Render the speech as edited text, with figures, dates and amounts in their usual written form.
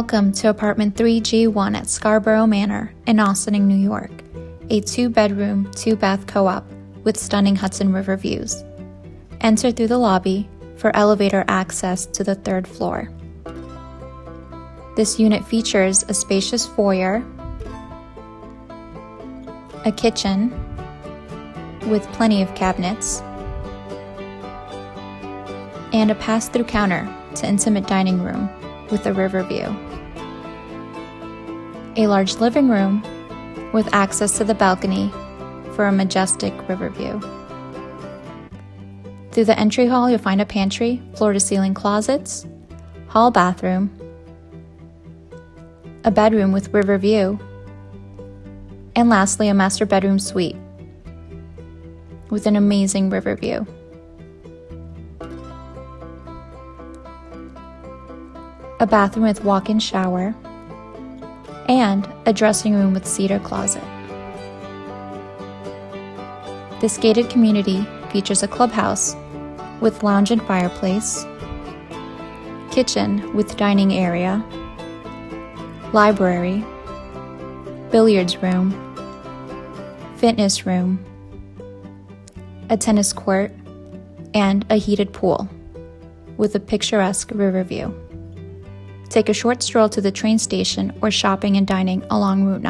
Welcome to apartment 3G-1 at Scarborough Manor in Ossining, New York, a 2-bedroom, 2-bath co-op with stunning Hudson River views. Enter through the lobby for elevator access to the 3rd floor. This unit features a spacious foyer, a kitchen with plenty of cabinets, and a pass-through counter to intimate dining room with a river view. A large living room with access to the balcony for a majestic river view. Through the entry hall, you'll find a pantry, floor-to-ceiling closets, hall bathroom, a bedroom with river view, and lastly, a master bedroom suite with an amazing river view. A bathroom with walk-in shower, and a dressing room with cedar closet. This gated community features a clubhouse with lounge and fireplace, kitchen with dining area, library, billiards room, fitness room, a tennis court, and a heated pool with a picturesque river view. Take a short stroll to the train station or shopping and dining along Route 9.